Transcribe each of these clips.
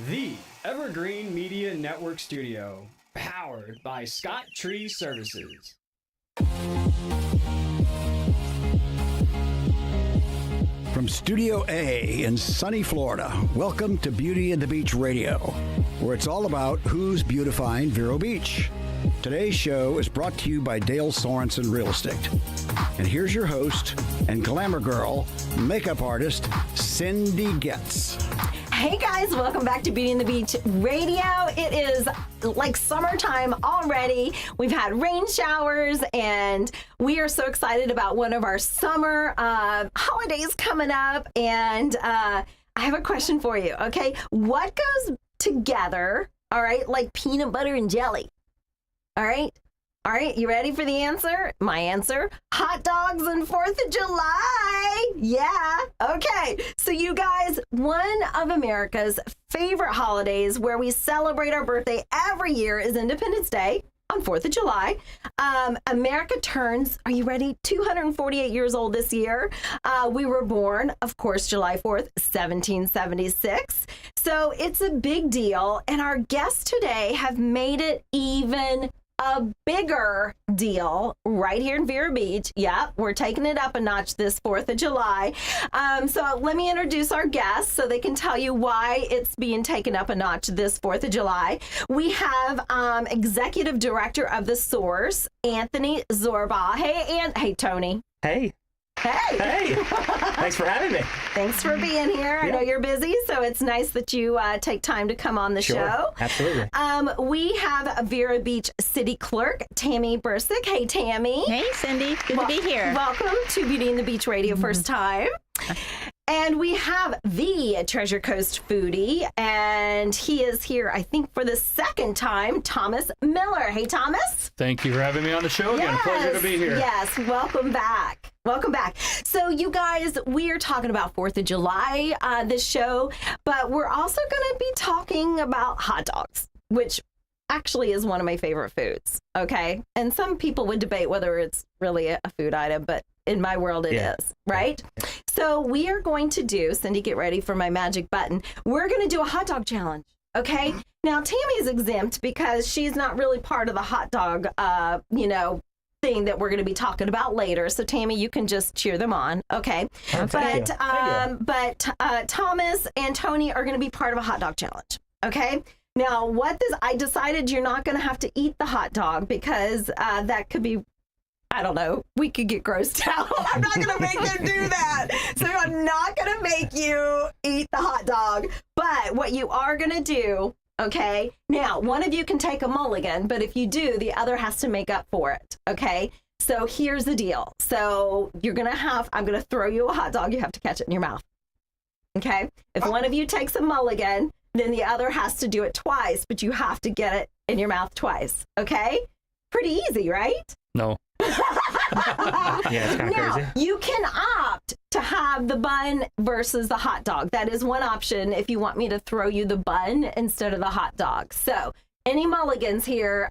The Evergreen Media Network Studio, powered by Scott Tree Services. From Studio A in sunny Florida, welcome to Beauty and the Beach Radio, where it's all about who's beautifying Vero Beach. Today's show is brought to you by Dale Sorensen Real Estate. And here's your host and glamour girl, makeup artist, Cindy Goetz. Hey guys, welcome back to Beauty and the Beach Radio. It is like summertime already. We've had rain showers and we are so excited about one of our summer holidays coming up. And I have a question for you, okay? What goes together, all right, like peanut butter and jelly? All right? All right, you ready for the answer? My answer, hot dogs and 4th of July. Yeah, okay. So you guys, one of America's favorite holidays where we celebrate our birthday every year is Independence Day on 4th of July. America turns, are you ready, 248 years old this year. We were born, of course, July 4th, 1776. So it's a big deal. And our guests today have made it even a bigger deal right here in Vero Beach. Yep, we're taking it up a notch this 4th of July. So let me introduce our guests so they can tell you why it's being taken up a notch this 4th of July. We have Executive Director of The Source, Anthony Zorbaugh. Hey, Tony. Hey. Hey. Thanks for having me. Thanks for being here. I know you're busy, so it's nice that you take time to come on the show. Absolutely. We have a Vero Beach City Clerk, Tammy Bursick. Hey, Tammy. Hey, Cindy. Good to be here. Welcome to Beauty and the Beach Radio first time. And we have the Treasure Coast foodie, and he is here, I think, for the second time, Thomas Miller. Hey, Thomas. Thank you for having me on the show again. Yes, A pleasure to be here. Yes, welcome back. Welcome back. So you guys, we are talking about 4th of July, this show, but we're also going to be talking about hot dogs, which actually is one of my favorite foods, okay? And some people would debate whether it's really a food item, but in my world it is, right? So we are going to do, Cindy, get ready for my magic button. We're going to do a hot dog challenge, okay? Now, Tammy's exempt because she's not really part of the hot dog, thing that we're going to be talking about later. So Tammy, you can just cheer them on, okay? But Thomas and Tony are going to be part of a hot dog challenge, okay? Now, I decided you're not going to have to eat the hot dog because that could be, I don't know, we could get grossed out. I'm not going to make them do that. So I'm not going to make you eat the hot dog. But what you are going to do, okay, now one of you can take a mulligan, but if you do, the other has to make up for it, okay? So here's the deal. So I'm going to throw you a hot dog. You have to catch it in your mouth, okay? If one of you takes a mulligan, then the other has to do it twice, but you have to get it in your mouth twice, okay? Pretty easy, right? No. Yeah, it's kind of crazy. You can opt to have the bun versus the hot dog. That is one option if you want me to throw you the bun instead of the hot dog. So, any mulligans here,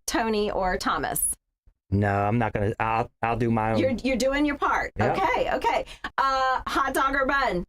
Tony or Thomas? No, I'm not going to. I'll do my own. You're doing your part. Yep. Okay. Hot dog or bun?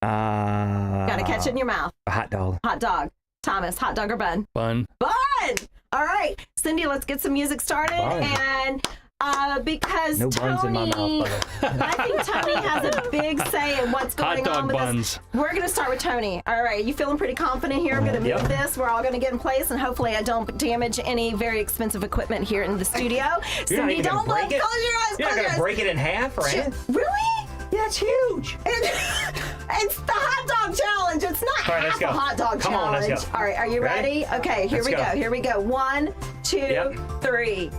Gotta catch it in your mouth. A hot dog. Hot dog. Thomas, hot dog or bun? Bun. Bun! All right. Cindy, let's get some music started. Bun. And because No Tony, buns in my mouth, I think Tony has a big say in what's going Hot on dog with buns. this. We're going to start with Tony. All right. You feeling pretty confident here? I'm going to move this. We're all going to get in place, and hopefully I don't damage any very expensive equipment here in the studio. Cindy, don't look. Close your eyes. You're not going to break it in half, right? Really? Yeah, it's huge. It's the hot dog challenge. It's not All right, half let's go. a hot dog Come on, challenge. let's go. All right, are you ready? Okay, here we go. Here we go. 1, 2, 3.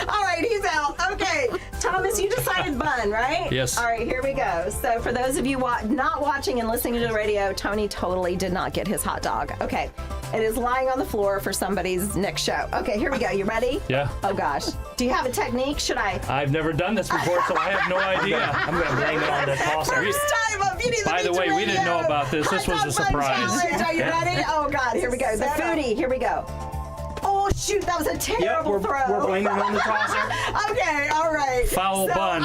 All right, he's out. Okay, Thomas, you decided bun, right? Yes. All right, here we go. So for those of you not watching and listening to the radio, Tony totally did not get his hot dog. Okay, it is lying on the floor for somebody's next show. Okay, here we go. You ready? Yeah. Oh gosh. Do you have a technique? Should I? I've never done this before, so I have no idea. I'm going to blame it on the tosser. First time on Beauty and the By the Beach way, we didn't Radio. know about this. This Hot was a dog bun surprise. challenge. Are you ready? Oh God, here we go. The foodie. Here we go. Oh shoot, that was a terrible throw. We're blaming it on the tosser. Okay, all right. Foul bun.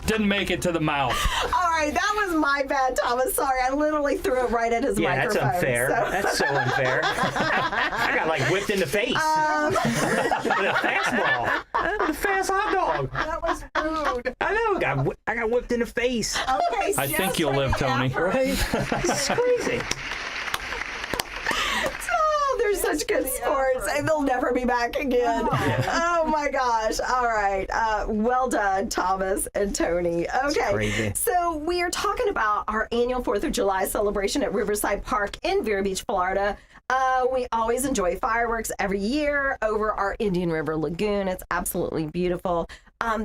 Didn't make it to the mouth. All right, that was my bad, Thomas. Sorry, I literally threw it right at his Yeah, microphone. that's unfair. so- That's so unfair. I got like whipped in the face with a fastball, with a fast hot dog. That was rude. I know. I got whipped in the face. Okay, I just think you'll for live, the Tony. effort. Right? This is crazy. Oh, they're such good sports, and they'll never be back again. Oh my gosh! All right, well done, Thomas and Tony. Okay, crazy. so we are talking about our annual 4th of July celebration at Riverside Park in Vero Beach, Florida. We always enjoy fireworks every year over our Indian River Lagoon. It's absolutely beautiful.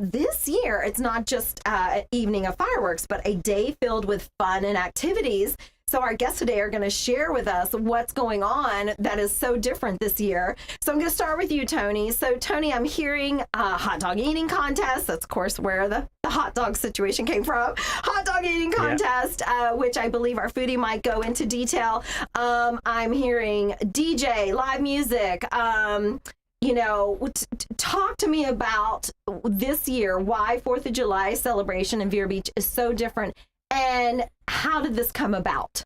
This year, it's not just an evening of fireworks, but a day filled with fun and activities. So our guests today are going to share with us what's going on that is so different this year. So I'm going to start with you, Tony. So Tony, I'm hearing hot dog eating contest. That's of course where the hot dog situation came from. Hot dog eating contest, which I believe our foodie might go into detail. I'm hearing DJ, live music. Talk to me about this year, why 4th of July celebration in Vero Beach is so different, and how did this come about?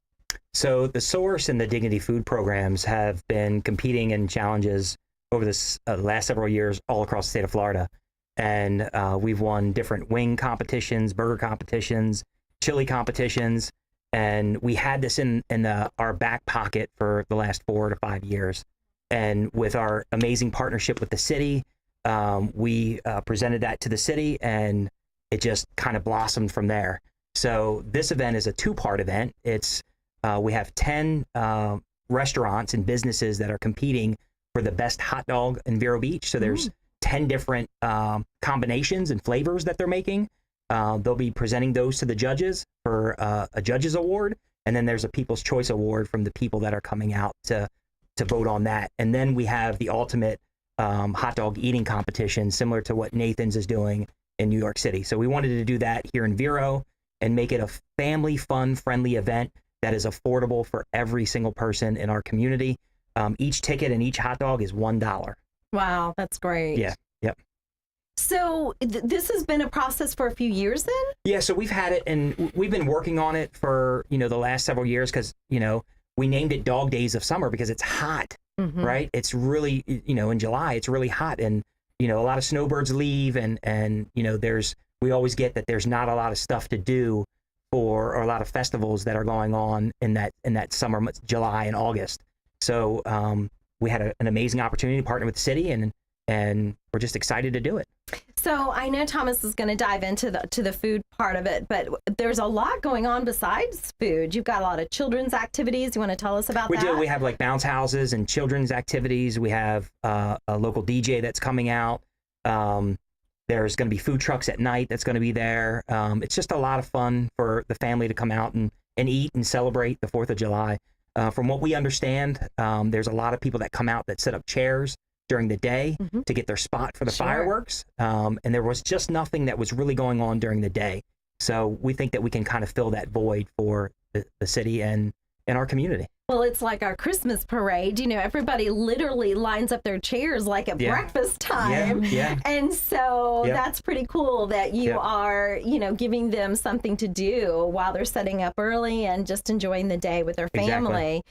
So the Source and the Dignity Food programs have been competing in challenges over this last several years all across the state of Florida. And we've won different wing competitions, burger competitions, chili competitions. And we had this in our back pocket for the last 4 to 5 years. And with our amazing partnership with the city, we presented that to the city, and it just kind of blossomed from there. So this event is a 2-part event. It's we have 10 restaurants and businesses that are competing for the best hot dog in Vero Beach. So there's 10 different combinations and flavors that they're making. They'll be presenting those to the judges for a judges award, and then there's a People's Choice Award from the people that are coming out to vote on that. And then we have the ultimate hot dog eating competition, similar to what Nathan's is doing in New York City. So we wanted to do that here in Vero and make it a family, fun, friendly event that is affordable for every single person in our community. Each ticket and each hot dog is $1. Wow, that's great. Yeah. Yep. So this has been a process for a few years then? Yeah, so we've had it, and we've been working on it for, the last several years, because, we named it Dog Days of Summer because it's hot, right? It's really, in July, it's really hot, and, a lot of snowbirds leave, and we always get that there's not a lot of stuff to do or a lot of festivals that are going on in that summer, July and August. So we had an amazing opportunity to partner with the city, and we're just excited to do it. So I know Thomas is going to dive into the food part of it, but there's a lot going on besides food. You've got a lot of children's activities. You want to tell us about that? We do. We have like bounce houses and children's activities. We have a local DJ that's coming out. There's going to be food trucks at night that's going to be there. It's just a lot of fun for the family to come out and eat and celebrate the 4th of July. From what we understand, there's a lot of people that come out that set up chairs during the day to get their spot for the fireworks. And there was just nothing that was really going on during the day. So we think that we can kind of fill that void for the city and our community. Well, it's like our Christmas parade. Everybody literally lines up their chairs like at breakfast time. Yeah. And so that's pretty cool that you are, giving them something to do while they're setting up early and just enjoying the day with their family.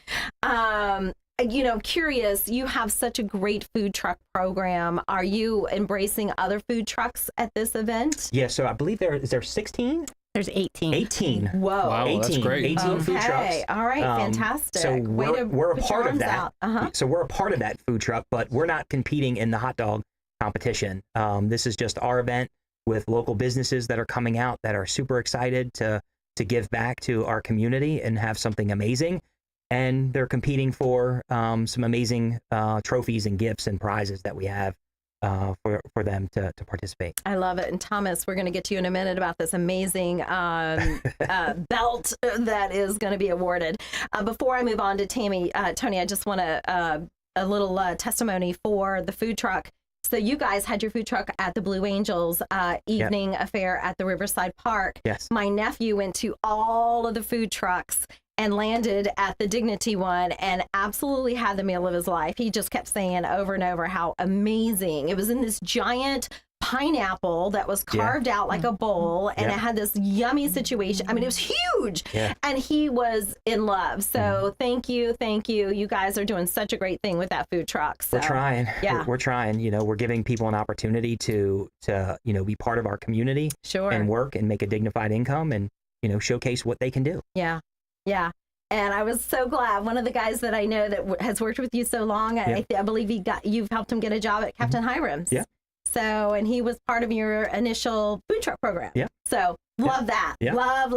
Exactly. Curious, you have such a great food truck program. Are you embracing other food trucks at this event? Yeah, so I believe is there 16? There's 18. 18. Whoa. Wow, 18, that's great. 18 food trucks. Okay, all right, fantastic. So Way to we're a put part your of that. arms out. So we're a part of that food truck, but we're not competing in the hot dog competition. This is just our event with local businesses that are coming out that are super excited to give back to our community and have something amazing. And they're competing for some amazing trophies and gifts and prizes that we have for them to participate. I love it. And Thomas, we're going to get to you in a minute about this amazing belt that is going to be awarded. Before I move on to Tammy, Tony, I just want a little testimony for the food truck. So you guys had your food truck at the Blue Angels evening affair at the Riverside Park. Yes. My nephew went to all of the food trucks and landed at the Dignity one and absolutely had the meal of his life. He just kept saying over and over how amazing. It was in this giant pineapple that was carved out like a bowl, and it had this yummy situation. I mean, it was huge, and he was in love. So thank you. You guys are doing such a great thing with that food truck. So, we're trying. Yeah. We're trying. You know, we're giving people an opportunity to be part of our community and work and make a dignified income and, showcase what they can do. Yeah. And I was so glad. One of the guys that I know that has worked with you so long, I believe you've helped him get a job at Captain Hiram's. Yeah. So, and he was part of your initial food truck program. Yeah. So love that. Yeah. Love.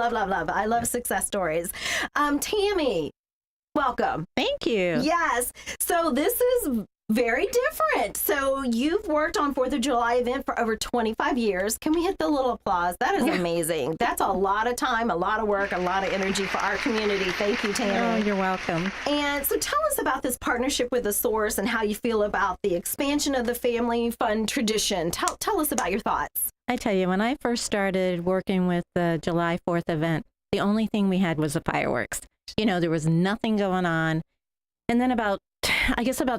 I love success stories. Tammy, welcome. Thank you. Yes. So this is very different. So you've worked on 4th of July event for over 25 years. Can we hit the little applause? That is amazing. That's a lot of time, a lot of work, a lot of energy for our community. Thank you, Tammy. Oh, you're welcome. And so tell us about this partnership with The Source and how you feel about the expansion of the family fun tradition. Tell us about your thoughts. I tell you, when I first started working with the July 4th event, the only thing we had was the fireworks. There was nothing going on. And then about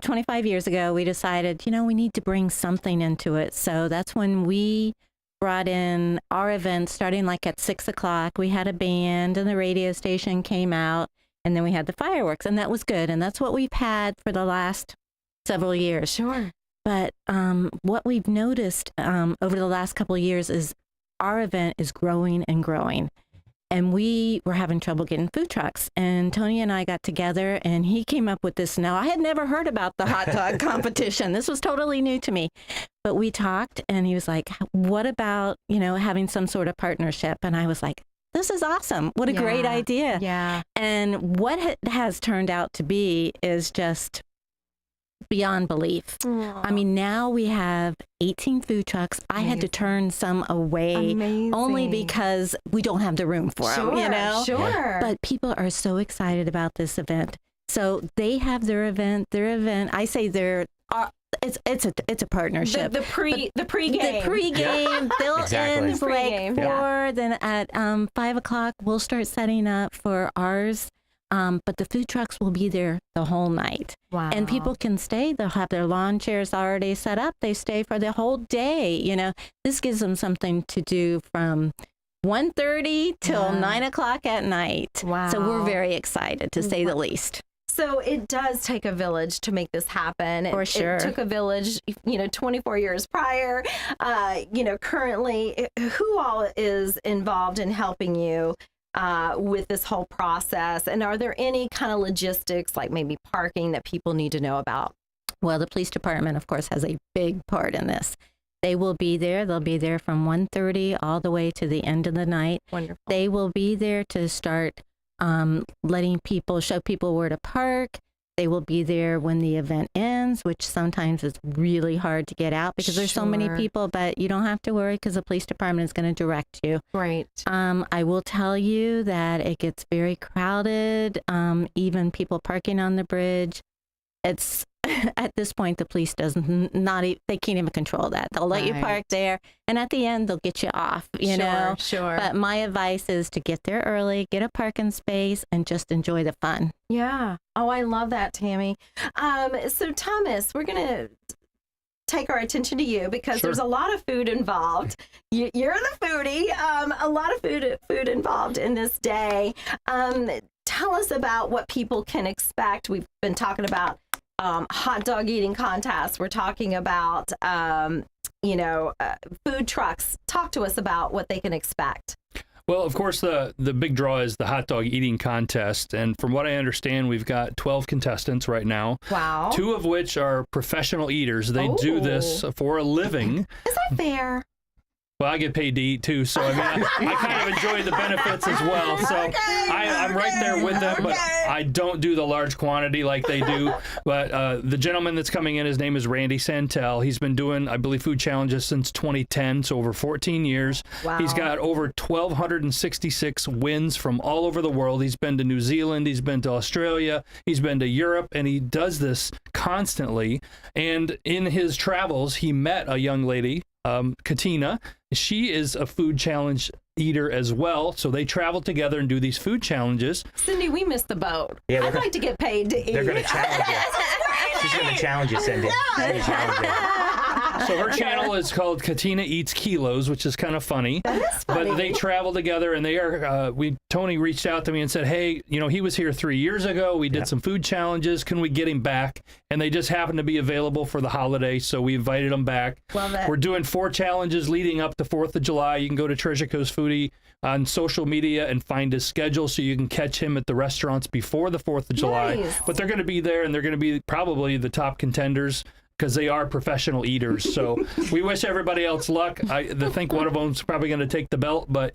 25 years ago, we decided, we need to bring something into it. So that's when we brought in our event starting like at 6 o'clock. We had a band and the radio station came out, and then we had the fireworks, and that was good. And that's what we've had for the last several years. Sure. But what we've noticed over the last couple of years is our event is growing and growing. And we were having trouble getting food trucks. And Tony and I got together, and he came up with this. Now, I had never heard about the hot dog competition. This was totally new to me. But we talked, and he was like, what about, having some sort of partnership? And I was like, this is awesome. What a great idea. Yeah. And what it has turned out to be is just beyond belief. Aww. I mean, now we have 18 food trucks. I had to turn some away only because we don't have the room for them, Sure. But people are so excited about this event. So they have their event. I say it's a partnership. The pregame. The pregame, they'll Exactly. end like 4, then at 5 o'clock, we'll start setting up for ours. But the food trucks will be there the whole night. Wow. And people can stay. They'll have their lawn chairs already set up. They stay for the whole day. This gives them something to do from 1:30 till 9 o'clock at night. Wow. So we're very excited, to say the least. So it does take a village to make this happen. For sure. It took a village, 24 years prior. Currently, who all is involved in helping you with this whole process? And are there any kind of logistics, like maybe parking, that people need to know about? Well, the police department, of course, has a big part in this. They will be there. They'll be there from 1:30 all the way to the end of the night. Wonderful. They will be there to start show people where to park. They will be there when the event ends, which sometimes is really hard to get out because there's so many people, but you don't have to worry because the police department is going to direct you. Right. I will tell you that it gets very crowded, even people parking on the bridge. It's at this point, the police they can't even control that. They'll let you park there, and at the end, they'll get you off, you know? Sure. But my advice is to get there early, get a parking space, and just enjoy the fun. Yeah. Oh, I love that, Tammy. So, Thomas, we're going to take our attention to you because there's a lot of food involved. You're the foodie. A lot of food involved in this day. Tell us about what people can expect. We've been talking about hot dog eating contests. We're talking about, food trucks. Talk to us about what they can expect. Well, of course, the big draw is the hot dog eating contest. And from what I understand, we've got 12 contestants right now. Wow. 2 of which are professional eaters. They do this for a living. Is that fair? Well, I get paid to eat too, so I kind of enjoy the benefits as well. So I'm right there with them, but I don't do the large quantity like they do. But the gentleman that's coming in, his name is Randy Santel. He's been doing, I believe, food challenges since 2010, so over 14 years. Wow. He's got over 1,266 wins from all over the world. He's been to New Zealand, he's been to Australia, he's been to Europe, and he does this constantly. And in his travels, he met a young lady, Katina. She is a food challenge eater as well, so they travel together and do these food challenges. Cindy, we missed the boat. Yeah, I'd like to get paid to eat. They're going to challenge you. She's going to challenge you, Cindy. She's gonna challenge you. So her channel is called Katina Eats Kilos, which is kind of funny. That is funny. But they travel together, and they are. Tony reached out to me and said, "Hey, he was here 3 years ago. We did some food challenges. Can we get him back?" And they just happened to be available for the holiday, so we invited them back. Love it. We're doing 4 challenges leading up to 4th of July. You can go to Treasure Coast Foodie on social media and find his schedule, so you can catch him at the restaurants before the 4th of July. Nice. But they're going to be there, and they're going to be probably the top contenders, because they are professional eaters. So we wish everybody else luck. I think one of them's probably going to take the belt, but,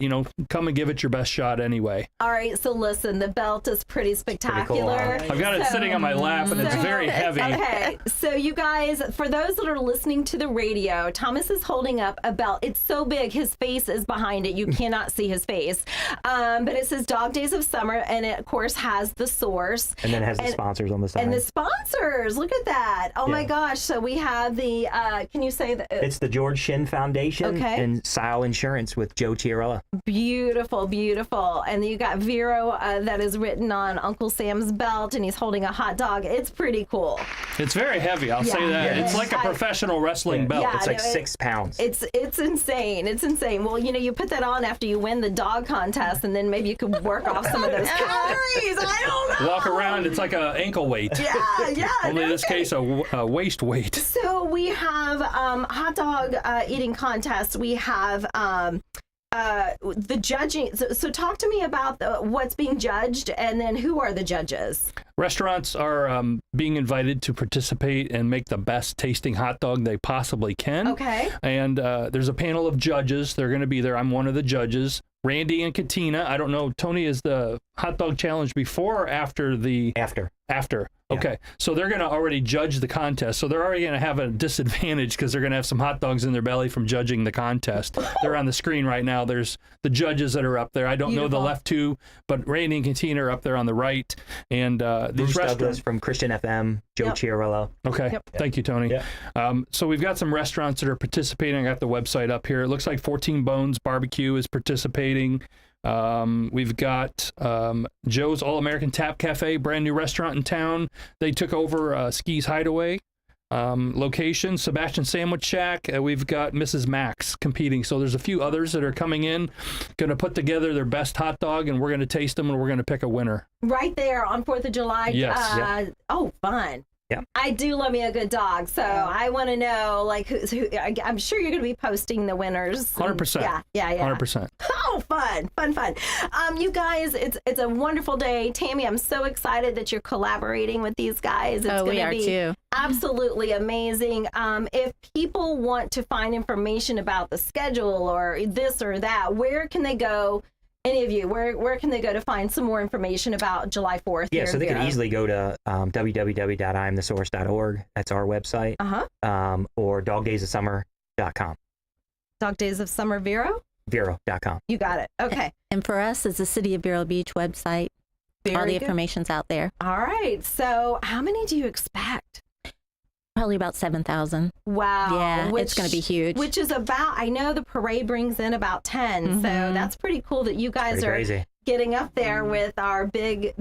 come and give it your best shot anyway. All right, so listen, the belt is pretty spectacular. Pretty cool. I've got it sitting on my lap, and it's very heavy. Okay, so you guys, for those that are listening to the radio, Thomas is holding up a belt. It's so big, his face is behind it. You cannot see his face. But it says Dog Days of Summer, and it, of course, has the source. And then it has the sponsors on the side. And the sponsors, look at that. Oh, my gosh. So we have the, can you say that? It's the George Shin Foundation and Sile Insurance with Joe Chiarella. Beautiful, beautiful. And you got Vero that is written on Uncle Sam's belt, and he's holding a hot dog. It's pretty cool. It's very heavy, I'll say that. Yeah. It's like a professional wrestling belt. Yeah, It's like 6 pounds. It's insane. It's insane. Well, you put that on after you win the dog contest, and then maybe you could work off some of those calories. I don't know. Walk around, it's like an ankle weight. Yeah. Only in this case, a waist weight. So we have hot dog eating contest. We have the judging. So talk to me about what's being judged, and then who are the judges? Restaurants are being invited to participate and make the best tasting hot dog they possibly can. Okay. And there's a panel of judges. They're going to be there. I'm one of the judges. Randy and Katina. I don't know. Tony, is the hot dog challenge before or after the... After. Okay. So they're going to already judge the contest. So they're already going to have a disadvantage because they're going to have some hot dogs in their belly from judging the contest. They're on the screen right now. There's the judges that are up there. I don't know the left two, but Randy and Katina are up there on the right. And these Bruce Douglas restaurants from Christian FM, Joe Chiarella. Okay. Thank you, Tony. So we've got some restaurants that are participating. I got the website up here. It looks like 14 Bones Barbecue is participating. We've got Joe's All-American Tap Cafe, brand new restaurant in town. They took over Ski's Hideaway location. Sebastian Sandwich Shack. We've got Mrs. Max competing. So there's a few others that are coming in, going to put together their best hot dog, and we're going to taste them, and we're going to pick a winner. Right there on 4th of July. Yes. Oh, fun. Yeah. I do love me a good dog, so I want to know, like, who I'm sure you're going to be posting the winners. 100%. Yeah. 100%. Oh, fun. You guys, it's a wonderful day. Tammy, I'm so excited that you're collaborating with these guys. It's we going to are be too. absolutely amazing. If people want to find information about the schedule or this or that, where can they go? Any of you, where can they go to find some more information about July 4th? Yeah, so they can easily go to www.imthesource.org. That's our website. Or dogdaysofsummer.com. Dog Days of Summer Vero? Vero.com. You got it. Okay. And for us, it's the City of Vero Beach website. All Very the good. information's out there. All right. So how many do you expect? Probably about 7,000. Wow. Yeah, it's going to be huge. Which is about, I know the parade brings in about 10. So that's pretty cool that you guys are crazy. getting up there with our big,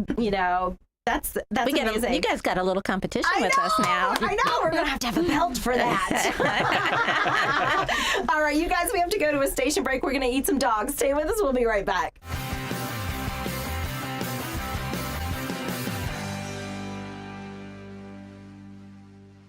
that's amazing. You guys got a little competition with us now. I know. We're going to have a belt for that. All right, you guys, we have to go to a station break. We're going to eat some dogs. Stay with us. We'll be right back.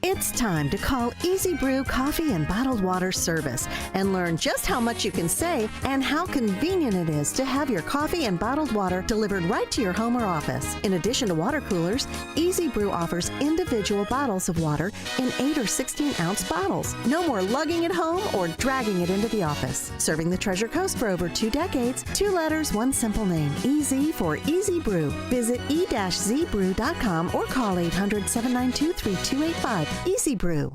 It's time to call Easy Brew Coffee and Bottled Water Service and learn just how much you can save and how convenient it is to have your coffee and bottled water delivered right to your home or office. In addition to water coolers, Easy Brew offers individual bottles of water in 8 or 16-ounce bottles. No more lugging it home or dragging it into the office. Serving the Treasure Coast for over 2 decades, 2 letters, 1 simple name. Easy for Easy Brew. Visit e-zbrew.com or call 800-792-3285. Easy Brew.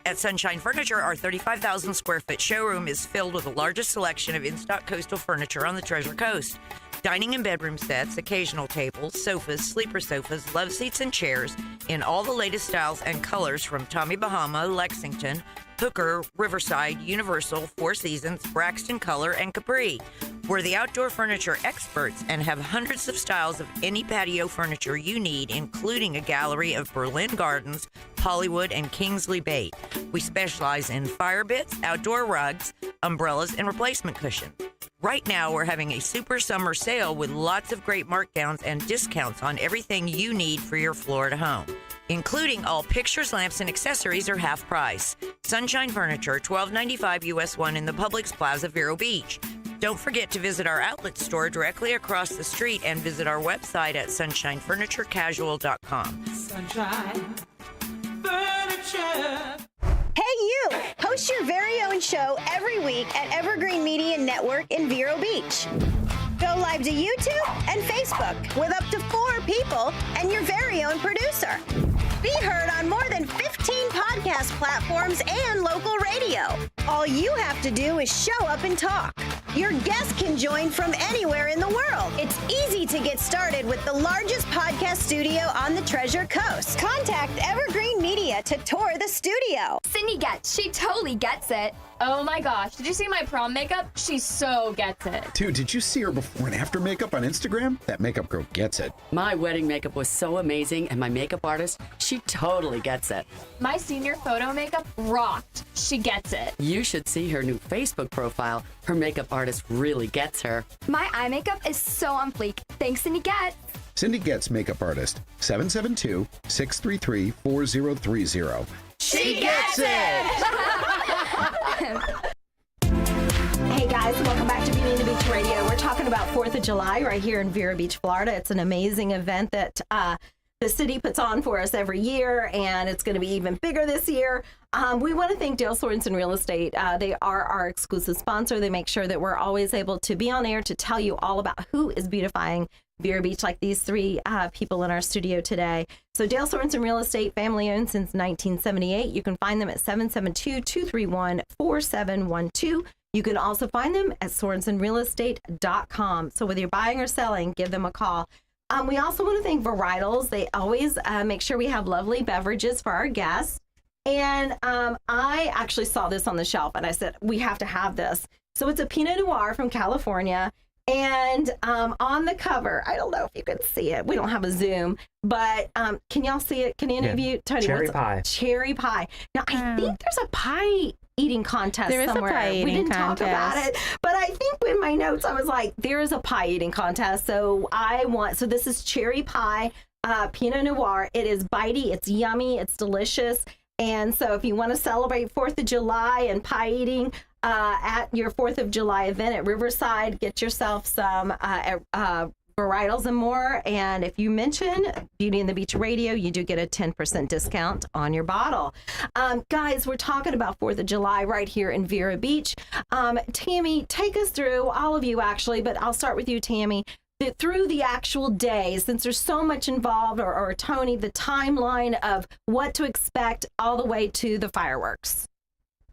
At Sunshine Furniture, our 35,000 square foot showroom is filled with the largest selection of in-stock coastal furniture on the Treasure Coast. Dining and bedroom sets, occasional tables, sofas, sleeper sofas, love seats, and chairs in all the latest styles and colors from Tommy Bahama, Lexington, Hooker, Riverside, Universal, Four Seasons, Braxton Color, and Capri. We're the outdoor furniture experts and have hundreds of styles of any patio furniture you need, including a gallery of Berlin Gardens, Hollywood, and Kingsley Bait. We specialize in fire bits, outdoor rugs, umbrellas, and replacement cushions. Right now, we're having a super summer sale with lots of great markdowns and discounts on everything you need for your Florida home, including all pictures, lamps, and accessories are half price. Sunshine Furniture, $12.95 US 1 in the Publix Plaza, Vero Beach. Don't forget to visit our outlet store directly across the street and visit our website at sunshinefurniturecasual.com. Sunshine Furniture. Hey, you! Host your very own show every week at Evergreen Media Network in Vero Beach. Go live to YouTube and Facebook with up to 4 people and your very own producer. Be heard on more than 15 podcast platforms and local radio. All you have to do is show up and talk. Your guests can join from anywhere in the world. It's easy to get started with the largest podcast studio on the Treasure Coast. Contact Evergreen Media to tour the studio. Cindy Goetz, she totally gets it. Oh my gosh, did you see my prom makeup? She so gets it. Dude, did you see her before and after makeup on Instagram? That makeup girl gets it. My wedding makeup was so amazing, and my makeup artist, she totally gets it. My senior photo makeup rocked. She gets it. You should see her new Facebook profile. Her makeup artist really gets her. My eye makeup is so on fleek. Thanks, Cindy Goetz. Cindy Goetz Makeup Artist, 772-633-4030. She gets it! Hey guys, welcome back to Beauty and the Beach Radio. We're talking about 4th of July right here in Vero Beach, Florida. It's an amazing event that the city puts on for us every year, and it's going to be even bigger this year. We want to thank Dale Sorensen Real Estate. They are our exclusive sponsor. They make sure that we're always able to be on air to tell you all about who is beautifying Vero Beach, like these 3 people in our studio today. So Dale Sorensen Real Estate, family owned since 1978. You can find them at 772-231-4712. You can also find them at sorensenrealestate.com. So whether you're buying or selling, give them a call. We also want to thank Varietals. They always make sure we have lovely beverages for our guests. And I actually saw this on the shelf, and I said, we have to have this. So it's a Pinot Noir from California. And on the cover, I don't know if you can see it. We don't have a zoom, but can y'all see it? Can any of you? Tony, cherry pie. Cherry pie. Now, I think there's a pie eating contest there is somewhere. A pie eating we didn't contest. talk about it, but I think in my notes I was like, there is a pie eating contest. So so this is cherry pie, Pinot Noir. It is bitey, it's yummy, it's delicious. And so if you want to celebrate 4th of July and pie eating at your 4th of July event at Riverside, get yourself some varietals and more. And if you mention Beauty and the Beach Radio, you do get a 10% discount on your bottle. Guys, we're talking about 4th of July right here in Vero Beach. Tammy, take us through, all of you actually, but I'll start with you, Tammy. Through the actual day, since there's so much involved, or Tony, the timeline of what to expect all the way to the fireworks.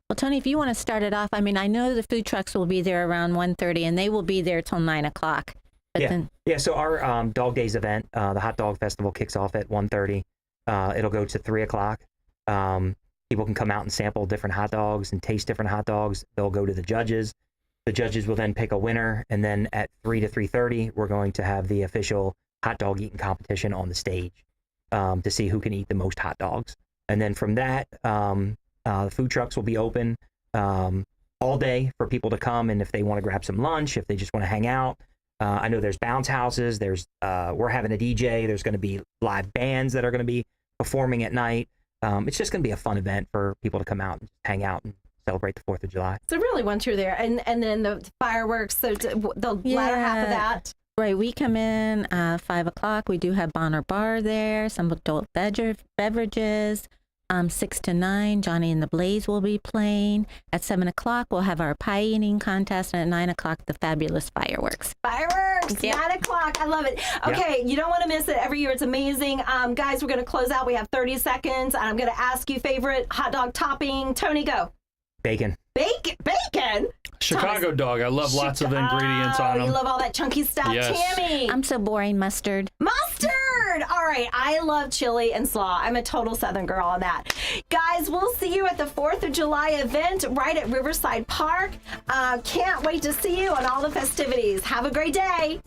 Well, Tony, if you want to start it off, I mean, I know the food trucks will be there around 1:30, and they will be there till 9 o'clock. Yeah, so our Dog Days event, the Hot Dog Festival, kicks off at 1:30. It'll go to 3 o'clock. People can come out and sample different hot dogs and taste different hot dogs. They'll go to the judges. The judges will then pick a winner, and then at 3 to 3:30, we're going to have the official hot dog eating competition on the stage to see who can eat the most hot dogs. And then from that, the food trucks will be open all day for people to come, and if they want to grab some lunch, if they just want to hang out. I know there's bounce houses. We're having a DJ. There's going to be live bands that are going to be performing at night. It's just going to be a fun event for people to come out and hang out and celebrate the 4th of July. So really, once you're there, and then the fireworks, so the latter half of that. Right, we come in 5 o'clock. We do have Bonner Bar there, some adult beverages. 6 to 9, Johnny and the Blaze will be playing. At 7 o'clock, we'll have our pie eating contest, and at 9 o'clock, the fabulous fireworks. Fireworks, yep. 9 o'clock. I love it. Okay, yep. You don't want to miss it. Every year, it's amazing. Guys, we're going to close out. We have 30 seconds, and I'm going to ask you favorite hot dog topping. Tony, go. Bacon. Bacon? Chicago dog. I love lots of ingredients on them. You love all that chunky stuff. Yes. Tammy. I'm so boring. Mustard. All great. I love chili and slaw. I'm a total Southern girl on that. Guys, we'll see you at the 4th of July event right at Riverside Park. Can't wait to see you on all the festivities. Have a great day.